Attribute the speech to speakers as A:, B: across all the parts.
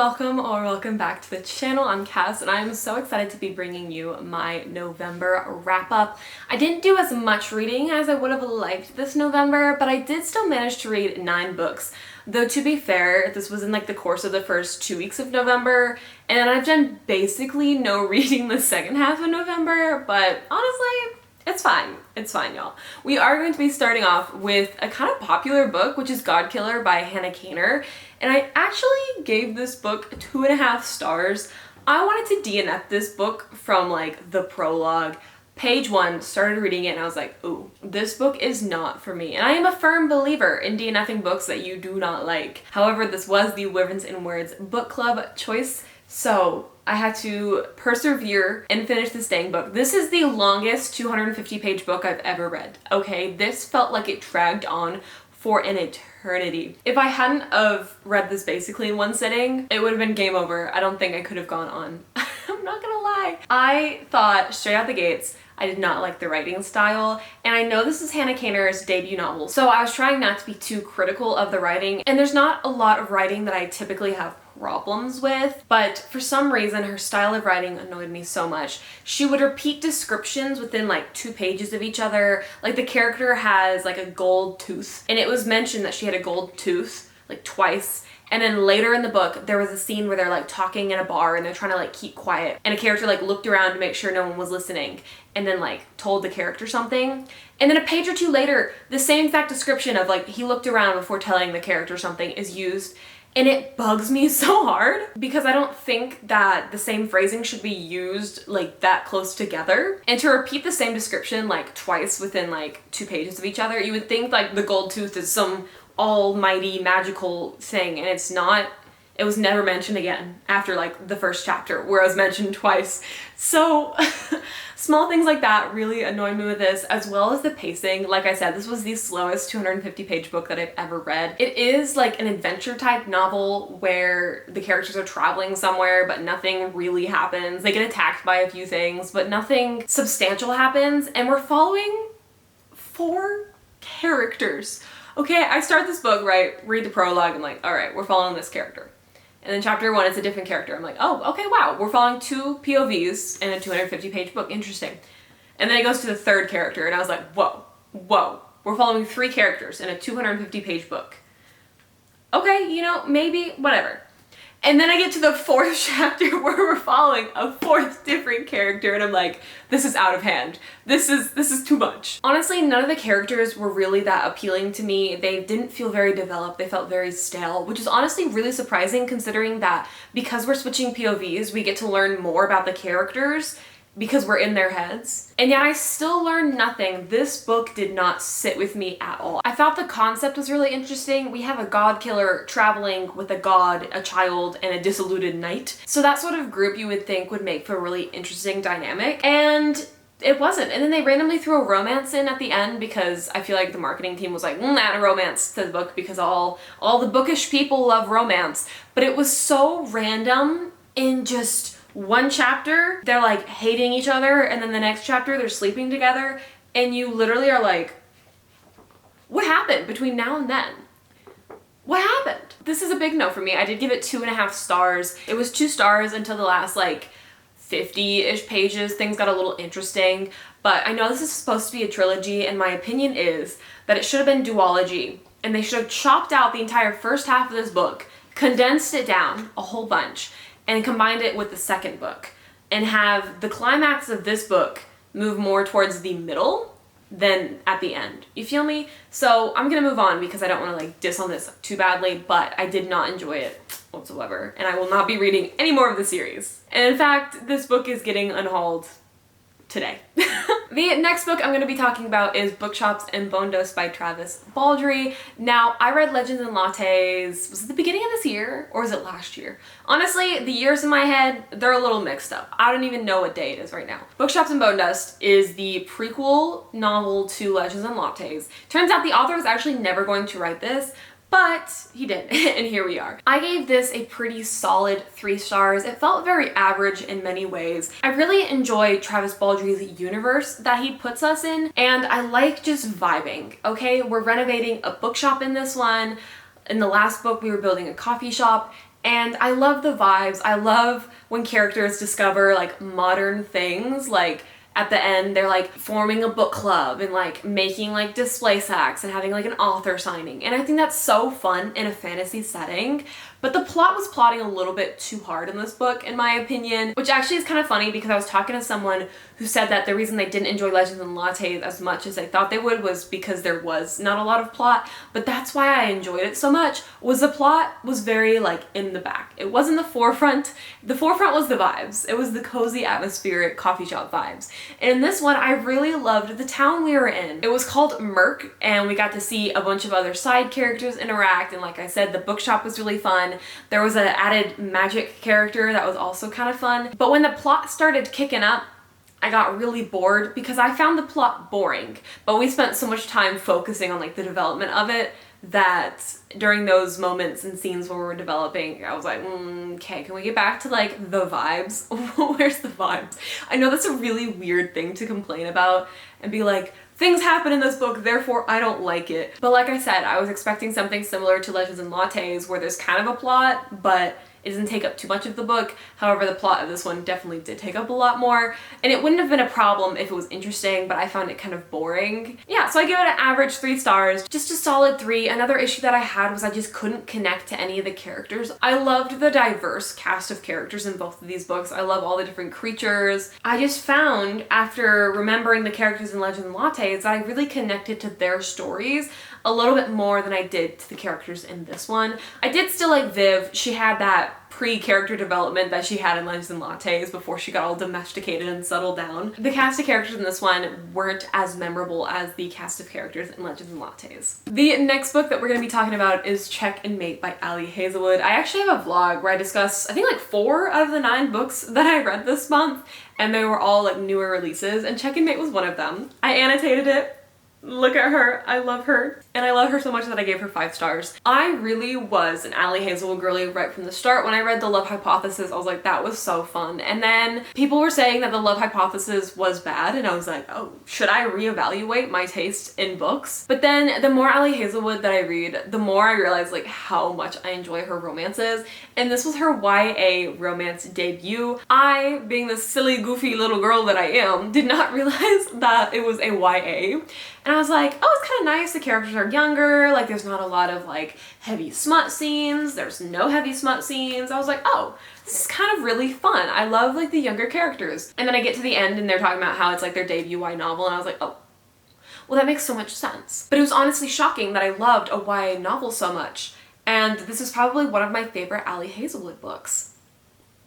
A: welcome or welcome back to the channel. I'm Cass and I'm so excited to be bringing you my November wrap up. I didn't do as much reading as I would have liked this November, but I did still manage to read 9 books. Though to be fair, this was in like the course of the first 2 weeks of November, and I've done basically no reading the second half of November, but honestly, it's fine. It's fine, y'all. We are going to be starting off with a kind of popular book, which is God Killer by Hannah Kaner. And I actually gave this book 2.5 stars. I wanted to DNF this book from like the prologue. Page 1, started reading it and I was like, ooh, this book is not for me. And I am a firm believer in DNFing books that you do not like. However, this was the Wyverns and Words book club choice, so I had to persevere and finish this dang book. This is the longest 250-page book I've ever read, okay? This felt like it dragged on for an eternity. If I hadn't have read this basically in one sitting, it would have been game over. I don't think I could have gone on. I'm not gonna lie. I thought straight out the gates, I did not like the writing style, and I know this is Hannah Kaner's debut novel, so I was trying not to be too critical of the writing, and there's not a lot of writing that I typically have problems with, but for some reason her style of writing annoyed me so much. She would repeat descriptions within like 2 pages of each other. Like the character has like a gold tooth, and it was mentioned that she had a gold tooth like twice. And then later in the book, there was a scene where they're like talking in a bar and they're trying to like keep quiet. And a character like looked around to make sure no one was listening and then like told the character something. And then a page or 2 later, the same exact description of like he looked around before telling the character something is used. And it bugs me so hard because I don't think that the same phrasing should be used like that close together. And to repeat the same description like twice within like 2 pages of each other, you would think like the gold tooth is some almighty magical thing, and it's not. It was never mentioned again after like the first chapter where it was mentioned twice. So small things like that really annoyed me with this, as well as the pacing. Like I said, this was the slowest 250-page book that I've ever read. It is like an adventure type novel where the characters are traveling somewhere but nothing really happens. They get attacked by a few things but nothing substantial happens, and we're following 4 characters. Okay, I start this book, right, read the prologue, I'm like, all right, we're following this character. And then chapter 1, it's a different character. I'm like, oh, okay, wow, we're following 2 POVs in a 250-page book, interesting. And then it goes to the 3rd character, and I was like, whoa, we're following 3 characters in a 250-page book. Okay, you know, maybe, whatever. And then I get to the 4th chapter where we're following a 4th different character, and I'm like, this is out of hand. This is too much. Honestly, none of the characters were really that appealing to me. They didn't feel very developed. They felt very stale, which is honestly really surprising considering that because we're switching POVs, we get to learn more about the characters because we're in their heads. And yet I still learned nothing. This book did not sit with me at all. I thought the concept was really interesting. We have a god killer traveling with a god, a child, and a disillusioned knight. So that sort of group you would think would make for a really interesting dynamic. And it wasn't. And then they randomly threw a romance in at the end because I feel like the marketing team was like, add a romance to the book because all the bookish people love romance. But it was so random in just 1 chapter, they're like hating each other, and then the next chapter they're sleeping together, and you literally are like, what happened between now and then? What happened? This is a big no for me. I did give it 2.5 stars. It was 2 stars until the last like 50-ish pages. Things got a little interesting, but I know this is supposed to be a trilogy, and my opinion is that it should have been duology, and they should have chopped out the entire first half of this book, condensed it down a whole bunch, and combined it with the 2nd book, and have the climax of this book move more towards the middle than at the end. You feel me? So I'm gonna move on because I don't want to like diss on this too badly, but I did not enjoy it whatsoever, and I will not be reading any more of the series. And in fact, this book is getting unhauled today. The next book I'm going to be talking about is Bookshops and Bone Dust by Travis Baldree. Now, I read Legends and Lattes, was it the beginning of this year or was it last year? Honestly, the years in my head, they're a little mixed up. I don't even know what day it is right now. Bookshops and Bone Dust is the prequel novel to Legends and Lattes. Turns out the author was actually never going to write this, but he did, and here we are. I gave this a pretty solid 3 stars. It felt very average in many ways. I really enjoy Travis Baldree's universe that he puts us in, and I like just vibing, okay? We're renovating a bookshop in this one. In the last book, we were building a coffee shop, And I love the vibes. I love when characters discover like modern things, like at the end they're like forming a book club and like making like display sacks and having like an author signing. And I think that's so fun in a fantasy setting. But the plot was plotting a little bit too hard in this book, in my opinion, which actually is kind of funny because I was talking to someone who said that the reason they didn't enjoy Legends and Lattes as much as they thought they would was because there was not a lot of plot. But that's why I enjoyed it so much, was the plot was very like in the back. It wasn't the forefront. The forefront was the vibes. It was the cozy atmospheric coffee shop vibes. And in this one, I really loved the town we were in. It was called Merk, and we got to see a bunch of other side characters interact. And like I said, the bookshop was really fun. There was an added magic character that was also kind of fun. But when the plot started kicking up, I got really bored because I found the plot boring. But we spent so much time focusing on like the development of it that during those moments and scenes where we were developing, I was like, okay, can we get back to like the vibes? Where's the vibes? I know that's a really weird thing to complain about and be like, things happen in this book, therefore I don't like it. But like I said, I was expecting something similar to Legends and Lattes where there's kind of a plot, but it doesn't take up too much of the book. However, the plot of this one definitely did take up a lot more, and it wouldn't have been a problem if it was interesting, but I found it kind of boring. Yeah, so I give it an average 3 stars, just a solid 3. Another issue that I had was I just couldn't connect to any of the characters. I loved the diverse cast of characters in both of these books. I love all the different creatures. I just found, after remembering the characters in Legends and Lattes, that I really connected to their stories a little bit more than I did to the characters in this one. I did still like Viv. She had that pre-character development that she had in Legends and Lattes before she got all domesticated and settled down. The cast of characters in this one weren't as memorable as the cast of characters in Legends and Lattes. The next book that we're going to be talking about is Checkmate by Ali Hazelwood. I actually have a vlog where I discuss, I think like 4 out of the 9 books that I read this month, and they were all like newer releases, and Checkmate was one of them. I annotated it. Look at her. I love her. And I love her so much that I gave her 5 stars. I really was an Ali Hazelwood girly right from the start. When I read The Love Hypothesis, I was like, that was so fun. And then people were saying that The Love Hypothesis was bad, and I was like, oh, should I reevaluate my taste in books? But then the more Ali Hazelwood that I read, the more I realized like how much I enjoy her romances. And this was her YA romance debut. I, being the silly, goofy little girl that I am, did not realize that it was a YA. And I was like, oh, it's kind of nice. The characters are younger. Like, there's not a lot of like heavy smut scenes. There's no heavy smut scenes. I was like, oh, this is kind of really fun. I love like the younger characters. And then I get to the end and they're talking about how it's like their debut YA novel. And I was like, oh, well, that makes so much sense. But it was honestly shocking that I loved a YA novel so much. And this is probably one of my favorite Ali Hazelwood books.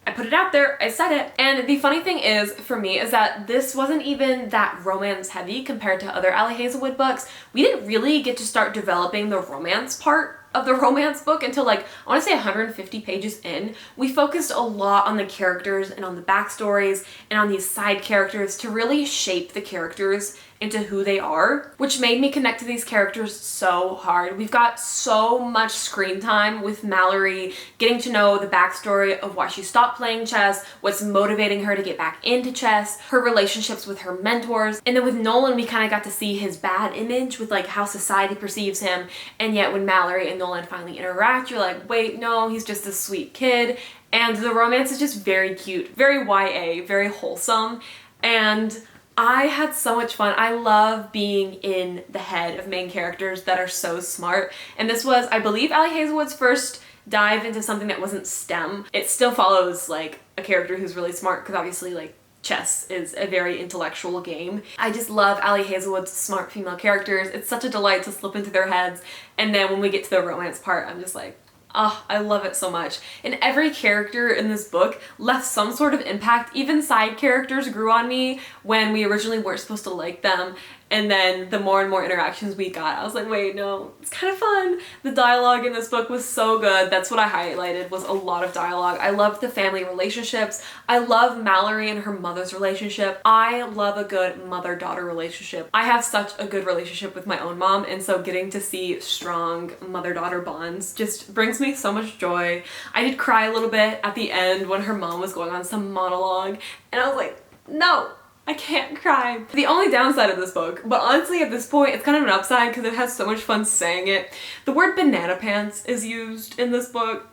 A: I put it out there, I said it. And the funny thing is, for me, is that this wasn't even that romance heavy compared to other Ali Hazelwood books. We didn't really get to start developing the romance part of the romance book until like, I want to say 150 pages in. We focused a lot on the characters and on the backstories and on these side characters to really shape the characters into who they are, which made me connect to these characters so hard. We've got so much screen time with Mallory, getting to know the backstory of why she stopped playing chess, what's motivating her to get back into chess, her relationships with her mentors. And then with Nolan, we kind of got to see his bad image with like how society perceives him. And yet when Mallory and Nolan finally interact, you're like, wait, no, he's just a sweet kid. And the romance is just very cute, very YA, very wholesome. And I had so much fun. I love being in the head of main characters that are so smart. And this was, I believe, Ali Hazelwood's first dive into something that wasn't STEM. It still follows like a character who's really smart because obviously like chess is a very intellectual game. I just love Ali Hazelwood's smart female characters. It's such a delight to slip into their heads. And then when we get to the romance part, I'm just like, oh, I love it so much. And every character in this book left some sort of impact. Even side characters grew on me when we originally weren't supposed to like them. And then the more and more interactions we got, I was like, wait, no, it's kind of fun. The dialogue in this book was so good. That's what I highlighted, was a lot of dialogue. I loved the family relationships. I love Mallory and her mother's relationship. I love a good mother-daughter relationship. I have such a good relationship with my own mom, and so getting to see strong mother-daughter bonds just brings me so much joy. I did cry a little bit at the end when her mom was going on some monologue, and I was like, no, I can't cry. The only downside of this book, but honestly at this point it's kind of an upside because it has so much fun saying it, the word banana pants is used in this book.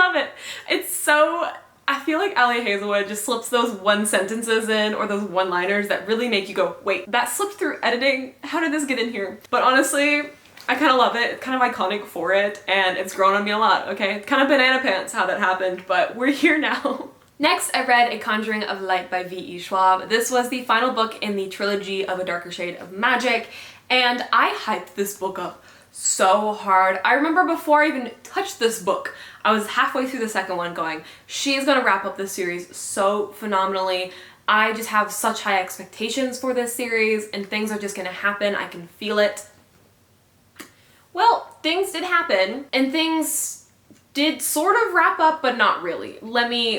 A: love it. It's so, I feel like Ali Hazelwood just slips those one sentences in or those one-liners that really make you go, wait, that slipped through editing? How did this get in here? But honestly, I kind of love it. It's kind of iconic for it, and it's grown on me a lot, okay? It's kind of banana pants how that happened, but we're here now. Next, I read A Conjuring of Light by V.E. Schwab. This was the final book in the trilogy of A Darker Shade of Magic, and I hyped this book up so hard. I remember before I even touched this book, I was halfway through the second one going, she's gonna wrap up this series so phenomenally. I just have such high expectations for this series, and things are just gonna happen. I can feel it. Well, things did happen, and things did sort of wrap up, but not really. Let me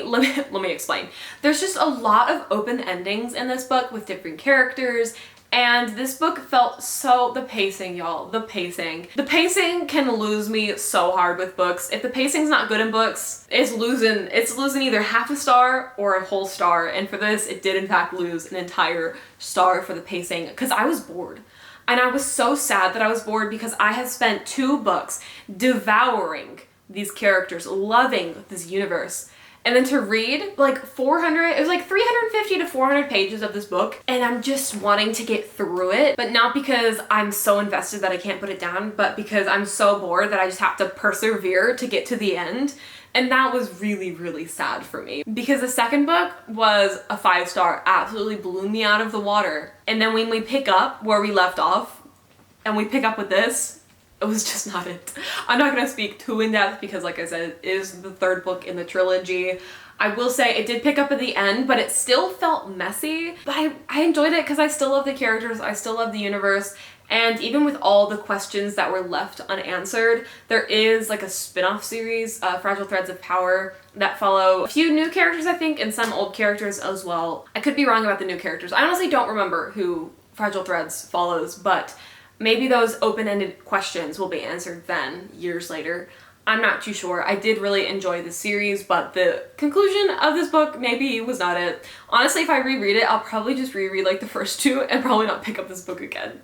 A: explain. There's just a lot of open endings in this book with different characters, and this book felt so, the pacing, y'all, the pacing. The pacing can lose me so hard with books. If the pacing's not good in books, it's losing either half a star or a whole star, and for this, it did in fact lose an entire star for the pacing, because I was bored. And I was so sad that I was bored because I had spent 2 books devouring these characters, loving this universe. And then to read like 400, it was like 350 to 400 pages of this book, and I'm just wanting to get through it, but not because I'm so invested that I can't put it down, but because I'm so bored that I just have to persevere to get to the end. And that was really, really sad for me because the second book was a 5-star, absolutely blew me out of the water. And then when we pick up where we left off and we pick up with this, it was just not it. I'm not gonna speak too in depth because like I said, it is the 3rd book in the trilogy. I will say it did pick up at the end, but it still felt messy. But I enjoyed it because I still love the characters, I still love the universe. And even with all the questions that were left unanswered, there is like a spin-off series, Fragile Threads of Power, that follow a few new characters, I think, and some old characters as well. I could be wrong about the new characters. I honestly don't remember who Fragile Threads follows, but maybe those open-ended questions will be answered then, years later. I'm not too sure. I did really enjoy the series, but the conclusion of this book maybe was not it. Honestly, if I reread it, I'll probably just reread like the first 2 and probably not pick up this book again.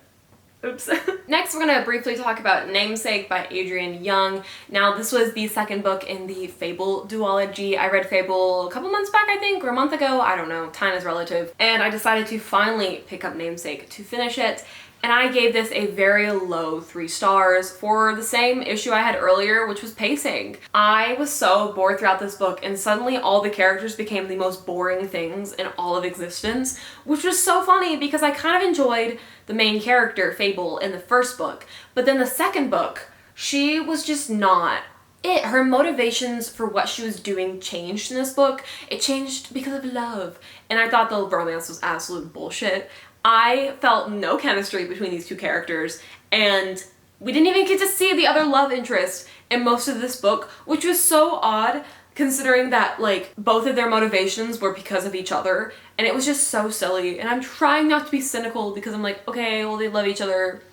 A: Oops. Next, we're gonna briefly talk about Namesake by Adrienne Young. Now, this was the 2nd book in the Fable duology. I read Fable a couple months back, I think, or a month ago. I don't know, time is relative. And I decided to finally pick up Namesake to finish it. And I gave this a very low 3 stars for the same issue I had earlier, which was pacing. I was so bored throughout this book, and suddenly all the characters became the most boring things in all of existence, which was so funny because I kind of enjoyed the main character, Fable, in the 1st book. But then the 2nd book, she was just not it. Her motivations for what she was doing changed in this book. It changed because of love. And I thought the romance was absolute bullshit. I felt no chemistry between these 2 characters, and we didn't even get to see the other love interest in most of this book, which was so odd considering that like both of their motivations were because of each other, and it was just so silly. And I'm trying not to be cynical because I'm like, okay, well, they love each other,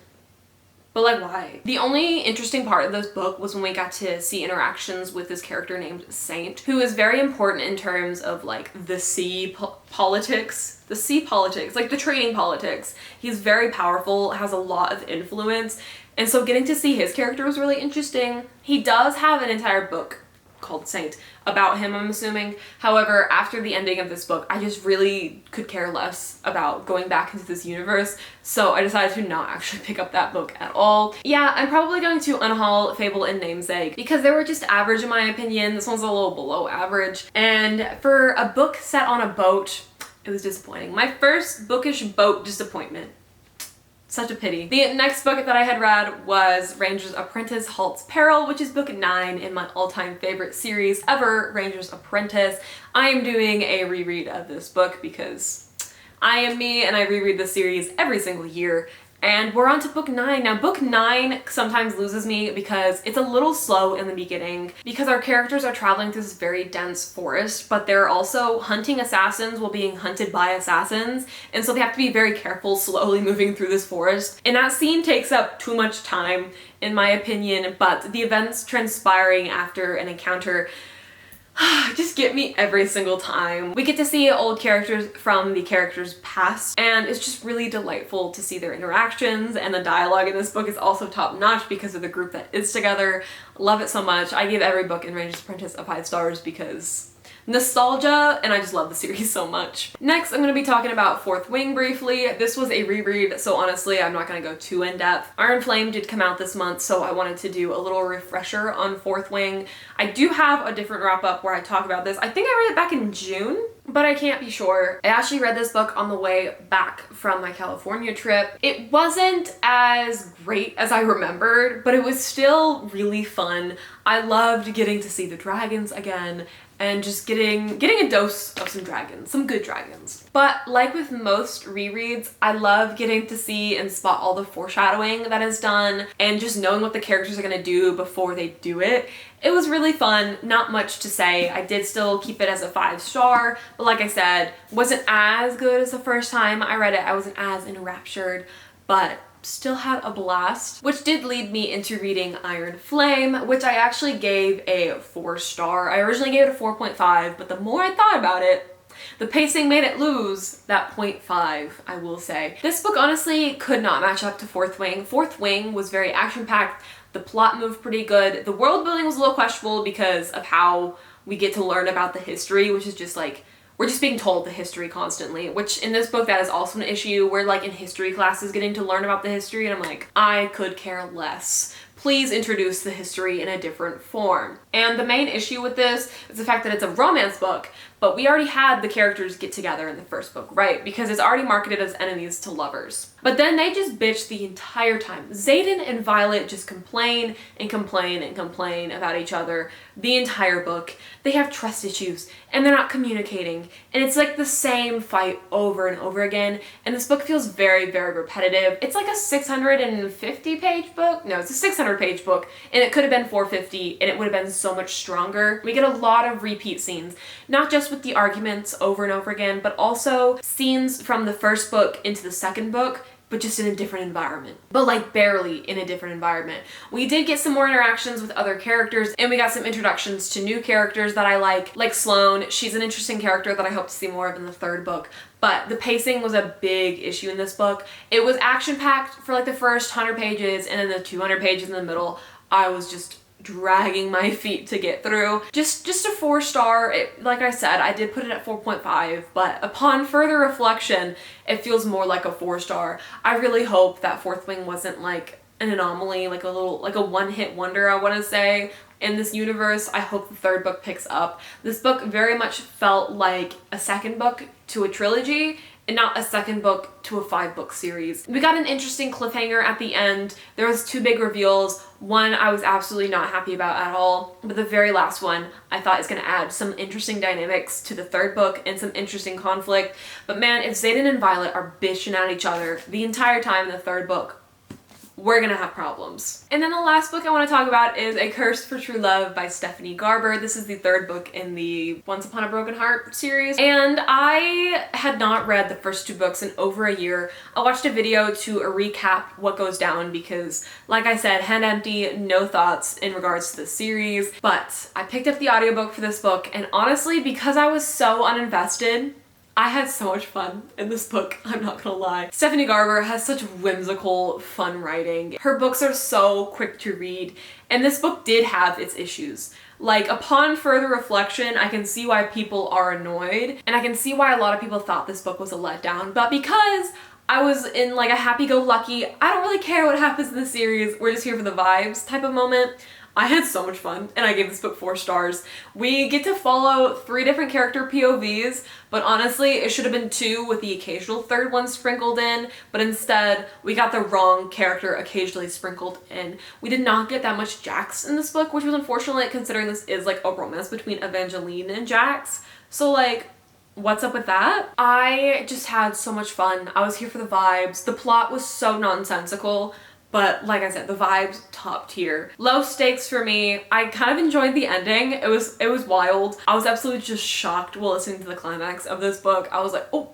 A: but like, why? The only interesting part of this book was when we got to see interactions with this character named Saint, who is very important in terms of like the sea politics, like the trading politics. He's very powerful, has a lot of influence, and so getting to see his character was really interesting. He does have an entire book called Saint about him, I'm assuming. However, after the ending of this book, I just really could care less about going back into this universe, so I decided to not actually pick up that book at all. Yeah, I'm probably going to unhaul Fable and Namesake because they were just average in my opinion. This one's a little below average, and for a book set on a boat, it was disappointing. My first bookish boat disappointment. Such a pity. The next book that I had read was Ranger's Apprentice Halt's Peril, which is book 9 in my all-time favorite series ever, Ranger's Apprentice. I am doing a reread of this book because I am me and I reread the series every single year. And we're on to book 9. Now, book 9 sometimes loses me because it's a little slow in the beginning because our characters are traveling through this very dense forest, but they're also hunting assassins while being hunted by assassins, and so they have to be very careful slowly moving through this forest. And that scene takes up too much time, in my opinion, but the events transpiring after an encounter just get me every single time. We get to see old characters from the characters' past, and it's just really delightful to see their interactions, and the dialogue in this book is also top-notch because of the group that is together. Love it so much. I give every book in Ranger's Apprentice a 5 stars because nostalgia, and I just love the series so much. Next, I'm going to be talking about Fourth Wing briefly. This was a reread, so honestly, I'm not going to go too in-depth. Iron Flame did come out this month, so I wanted to do a little refresher on Fourth Wing. I do have a different wrap-up where I talk about this. I think I read it back in June, but I can't be sure. I actually read this book on the way back from my California trip. It wasn't as great as I remembered, but it was still really fun. I loved getting to see the dragons again and just getting a dose of some dragons, some good dragons. But like with most rereads, I love getting to see and spot all the foreshadowing that is done and just knowing what the characters are gonna do before they do it. It was really fun, not much to say. I did still keep it as a 5 star, but like I said, wasn't as good as the first time I read it. I wasn't as enraptured, but still had a blast, which did lead me into reading Iron Flame, which I actually gave a 4 star. I originally gave it a 4.5, but the more I thought about it, the pacing made it lose that 0.5, I will say. This book honestly could not match up to Fourth Wing. Fourth Wing was very action-packed. The plot moved pretty good. The world building was a little questionable because of how we get to learn about the history, which is just like, we're just being told the history constantly, which in this book that is also an issue. We're like in history classes getting to learn about the history and I'm like, I could care less. Please introduce the history in a different form. And the main issue with this is the fact that it's a romance book, but we already had the characters get together in the first book, right? Because it's already marketed as enemies to lovers. But then they just bitch the entire time. Xaden and Violet just complain and complain and complain about each other the entire book. They have trust issues and they're not communicating. And it's like the same fight over and over again. And this book feels very, very repetitive. It's like a 650 page book. No, it's a 600 page book and it could have been 450 and it would have been so much stronger. We get a lot of repeat scenes, not just with the arguments over and over again, but also scenes from the first book into the second book, but just in a different environment. But like barely in a different environment. We did get some more interactions with other characters and we got some introductions to new characters that I like Sloane. She's an interesting character that I hope to see more of in the third book. But the pacing was a big issue in this book. It was action-packed for like the first 100 pages and then the 200 pages in the middle, I was just dragging my feet to get through. Just a 4 star. Like I said, I did put it at 4.5, but upon further reflection, it feels more like a 4 star. I really hope that Fourth Wing wasn't like an anomaly, like a one-hit wonder, I want to say, in this universe. I hope the third book picks up. This book very much felt like a second book to a trilogy and not a second book to a 5-book series. We got an interesting cliffhanger at the end. There was 2 big reveals. One I was absolutely not happy about at all, but the very last one I thought is gonna add some interesting dynamics to the third book and some interesting conflict. But man, if Xaden and Violet are bitching at each other the entire time in the third book, we're gonna have problems. And then the last book I want to talk about is A Curse for True Love by Stephanie Garber. This is the 3rd book in the Once Upon a Broken Heart series. And I had not read the first 2 books in over a year. I watched a video to recap what goes down because, like I said, head empty, no thoughts in regards to the series. But I picked up the audiobook for this book and honestly, because I was so uninvested, I had so much fun in this book, I'm not gonna lie. Stephanie Garber has such whimsical, fun writing. Her books are so quick to read, and this book did have its issues. Like, upon further reflection, I can see why people are annoyed, and I can see why a lot of people thought this book was a letdown, but because I was in like a happy-go-lucky, I don't really care what happens in the series, we're just here for the vibes type of moment, I had so much fun and I gave this book 4 stars. We get to follow 3 different character POVs, but honestly it should have been 2 with the occasional 3rd one sprinkled in, but instead we got the wrong character occasionally sprinkled in. We did not get that much Jax in this book, which was unfortunate considering this is like a romance between Evangeline and Jax. So like, what's up with that? I just had so much fun. I was here for the vibes. The plot was so nonsensical, but like I said, the vibes top tier. Low stakes for me. I kind of enjoyed the ending. It was wild. I was absolutely just shocked while listening to the climax of this book. I was like, oh,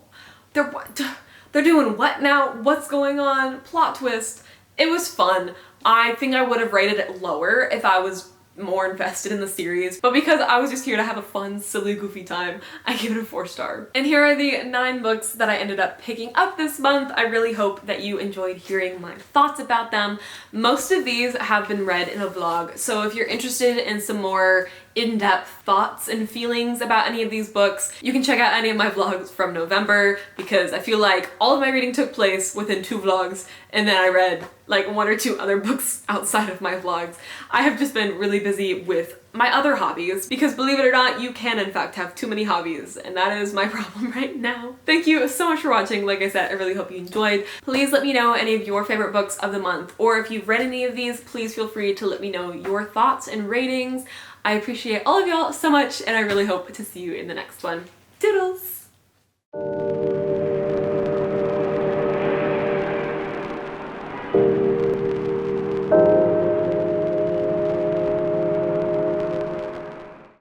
A: they're doing what now? What's going on? Plot twist. It was fun. I think I would have rated it lower if I was more invested in the series, but because I was just here to have a fun, silly, goofy time, I give it a 4-star. And here are the 9 books that I ended up picking up this month. I really hope that you enjoyed hearing my thoughts about them. Most of these have been read in a vlog, so if you're interested in some more in-depth thoughts and feelings about any of these books, you can check out any of my vlogs from November, because I feel like all of my reading took place within 2 vlogs, and then I read like 1 or 2 other books outside of my vlogs. I have just been really busy with my other hobbies, because believe it or not, you can in fact have too many hobbies, and that is my problem right now. Thank you so much for watching. Like I said, I really hope you enjoyed. Please let me know any of your favorite books of the month, or if you've read any of these, please feel free to let me know your thoughts and ratings. I appreciate all of y'all so much, and I really hope to see you in the next one.